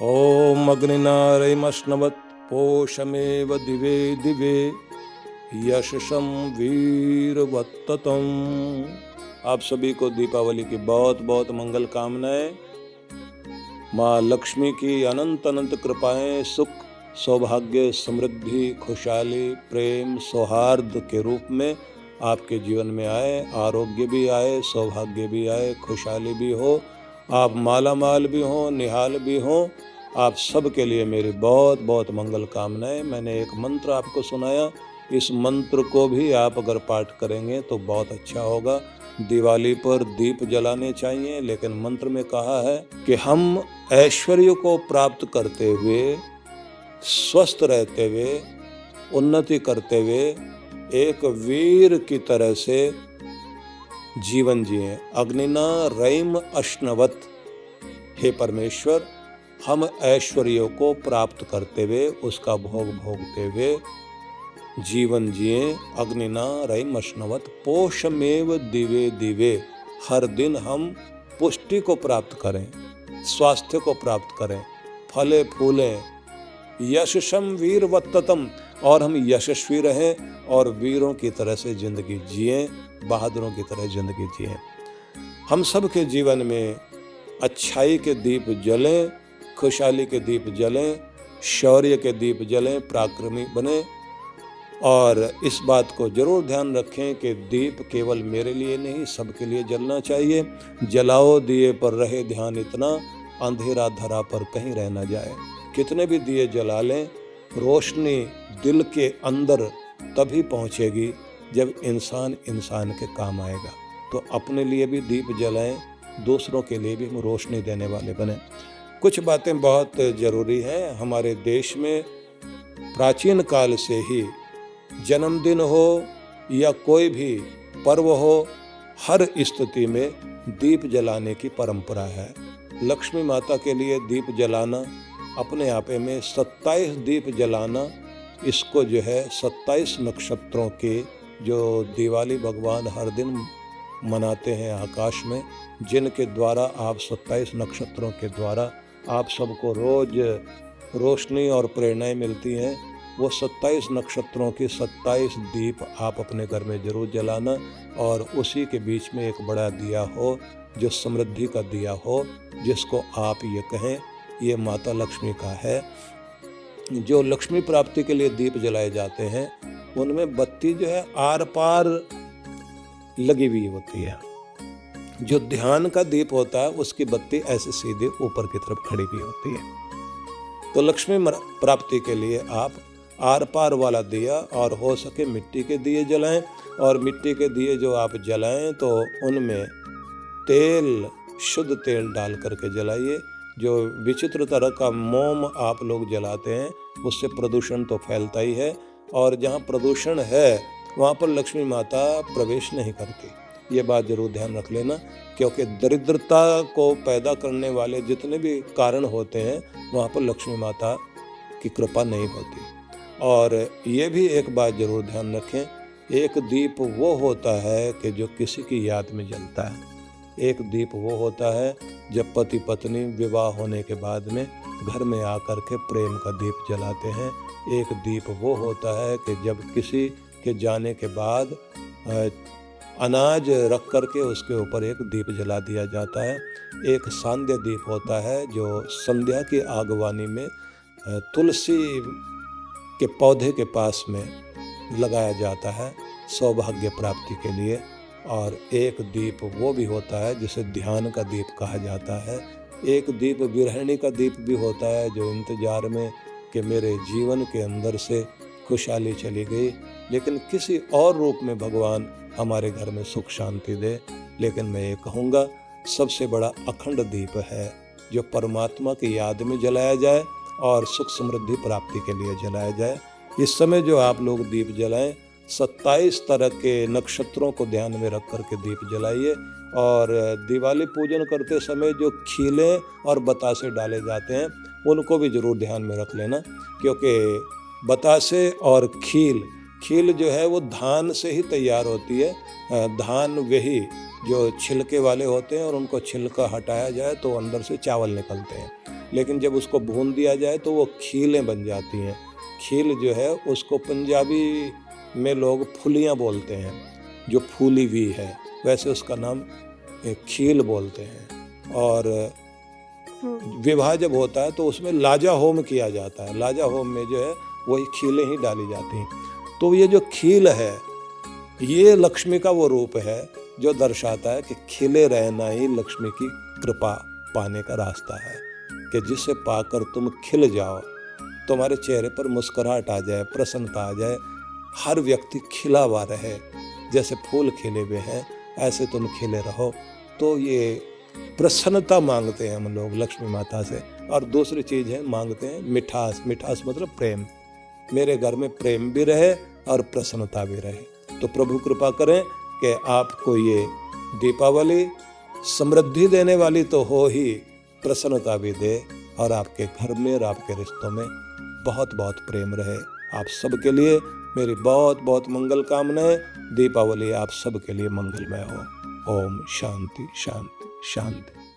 ॐ अग्निनारयमश्नवत् पोषमेव दिवे दिवे यशसं वीरवत्ततम्। आप सभी को दीपावली की बहुत बहुत मंगल कामनाएं। माँ लक्ष्मी की अनंत अनंत कृपाएं सुख सौभाग्य समृद्धि खुशहाली प्रेम सौहार्द के रूप में आपके जीवन में आए, आरोग्य भी आए, सौभाग्य भी आए, खुशहाली भी हो, आप माला माल भी हो, निहाल भी हो। आप सब के लिए मेरी बहुत बहुत मंगल कामनाएं। मैंने एक मंत्र आपको सुनाया, इस मंत्र को भी आप अगर पाठ करेंगे तो बहुत अच्छा होगा। दिवाली पर दीप जलाने चाहिए, लेकिन मंत्र में कहा है कि हम ऐश्वर्य को प्राप्त करते हुए, स्वस्थ रहते हुए, उन्नति करते हुए एक वीर की तरह से जीवन जिए। अग्निना रैम अश्नवत। हे परमेश्वर, हम ऐश्वर्यों को प्राप्त करते हुए उसका भोग भोगते हुए जीवन जिए। अग्निना रैम अश्नवत पोषमेव दिवे दिवे। हर दिन हम पुष्टि को प्राप्त करें, स्वास्थ्य को प्राप्त करें, फले फूलें, यशसम वीरवत्ततम, और हम यशस्वी रहें और वीरों की तरह से जिंदगी जिएं, बहादुरों की तरह जिंदगी जिएं। हम सब के जीवन में अच्छाई के दीप जलें, खुशहाली के दीप जलें, शौर्य के दीप जलें, पराक्रमी बने। और इस बात को जरूर ध्यान रखें कि दीप केवल मेरे लिए नहीं, सबके लिए जलना चाहिए। जलाओ दिए पर रहे ध्यान इतना, अंधेरा धरा पर कहीं रह न जाए। कितने भी दिए जला लें, रोशनी दिल के अंदर तभी पहुंचेगी जब इंसान इंसान के काम आएगा। तो अपने लिए भी दीप जलाएं, दूसरों के लिए भी हम रोशनी देने वाले बने। कुछ बातें बहुत ज़रूरी हैं। हमारे देश में प्राचीन काल से ही जन्मदिन हो या कोई भी पर्व हो, हर स्थिति में दीप जलाने की परंपरा है। लक्ष्मी माता के लिए दीप जलाना अपने आप में 27 दीप जलाना, इसको जो है 27 नक्षत्रों के जो दिवाली भगवान हर दिन मनाते हैं आकाश में, जिनके द्वारा आप 27 नक्षत्रों के द्वारा आप सबको रोज रोशनी और प्रेरणाएं मिलती हैं। वो 27 नक्षत्रों की 27 दीप आप अपने घर में जरूर जलाना, और उसी के बीच में एक बड़ा दिया हो जो समृद्धि का दिया हो, जिसको आप ये कहें ये माता लक्ष्मी का है। जो लक्ष्मी प्राप्ति के लिए दीप जलाए जाते हैं उनमें बत्ती जो है आर पार लगी हुई होती है। जो ध्यान का दीप होता है उसकी बत्ती ऐसे सीधे ऊपर की तरफ खड़ी हुई होती है। तो लक्ष्मी प्राप्ति के लिए आप आर पार वाला दिया, और हो सके मिट्टी के दिए जलाएं। और मिट्टी के दिए जो आप जलाएं तो उनमें तेल, शुद्ध तेल डाल करके जलाइए। जो विचित्र तरह का मोम आप लोग जलाते हैं उससे प्रदूषण तो फैलता ही है, और जहाँ प्रदूषण है वहाँ पर लक्ष्मी माता प्रवेश नहीं करती। ये बात जरूर ध्यान रख लेना, क्योंकि दरिद्रता को पैदा करने वाले जितने भी कारण होते हैं वहाँ पर लक्ष्मी माता की कृपा नहीं होती। और ये भी एक बात जरूर ध्यान रखें, एक दीप वो होता है कि जो किसी की याद में जलता है। एक दीप वो होता है जब पति पत्नी विवाह होने के बाद में घर में आकर के प्रेम का दीप जलाते हैं। एक दीप वो होता है कि जब किसी के जाने के बाद अनाज रख करके उसके ऊपर एक दीप जला दिया जाता है। एक सांध्य दीप होता है जो संध्या की आगवानी में तुलसी के पौधे के पास में लगाया जाता है सौभाग्य प्राप्ति के लिए। और एक दीप वो भी होता है जिसे ध्यान का दीप कहा जाता है। एक दीप गृहिणी का दीप भी होता है जो इंतजार में कि मेरे जीवन के अंदर से खुशहाली चली गई, लेकिन किसी और रूप में भगवान हमारे घर में सुख शांति दे। लेकिन मैं ये कहूँगा सबसे बड़ा अखंड दीप है जो परमात्मा की याद में जलाया जाए और सुख समृद्धि प्राप्ति के लिए जलाया जाए। इस समय जो आप लोग दीप जलाएं, 27 तरह के नक्षत्रों को ध्यान में रख कर के दीप जलाइए। और दिवाली पूजन करते समय जो खीले और बतासे डाले जाते हैं उनको भी जरूर ध्यान में रख लेना, क्योंकि बतासे और खील जो है वो धान से ही तैयार होती है। धान वही जो छिलके वाले होते हैं और उनको छिलका हटाया जाए तो अंदर से चावल निकलते हैं। लेकिन जब उसको भून दिया जाए तो वो खीलें बन जाती हैं। खील जो है उसको पंजाबी में लोग फुलियाँ बोलते हैं, जो फूली हुई है, वैसे उसका नाम खील बोलते हैं। और विवाह जब होता है तो उसमें लाजा होम किया जाता है। लाजा होम में जो है वही खीलें ही डाली जाती हैं। तो ये जो खील है ये लक्ष्मी का वो रूप है जो दर्शाता है कि खिले रहना ही लक्ष्मी की कृपा पाने का रास्ता है, कि जिसे पाकर तुम खिल जाओ, तुम्हारे चेहरे पर मुस्कुराहट आ जाए, प्रसन्नता आ जाए, हर व्यक्ति खिला हुआ रहे, जैसे फूल खिले हुए हैं ऐसे तुम खिले रहो। तो ये प्रसन्नता मांगते हैं हम लोग लक्ष्मी माता से। और दूसरी चीज़ है, मांगते हैं मिठास। मिठास मतलब प्रेम। मेरे घर में प्रेम भी रहे और प्रसन्नता भी रहे। तो प्रभु कृपा करें कि आपको ये दीपावली समृद्धि देने वाली तो हो ही, प्रसन्नता भी दे, और आपके घर में और आपके रिश्तों में बहुत बहुत प्रेम रहे। आप सबके लिए मेरी बहुत बहुत मंगल कामनाएं। दीपावली आप सबके लिए मंगलमय हो। ओम शांति शांति शांति।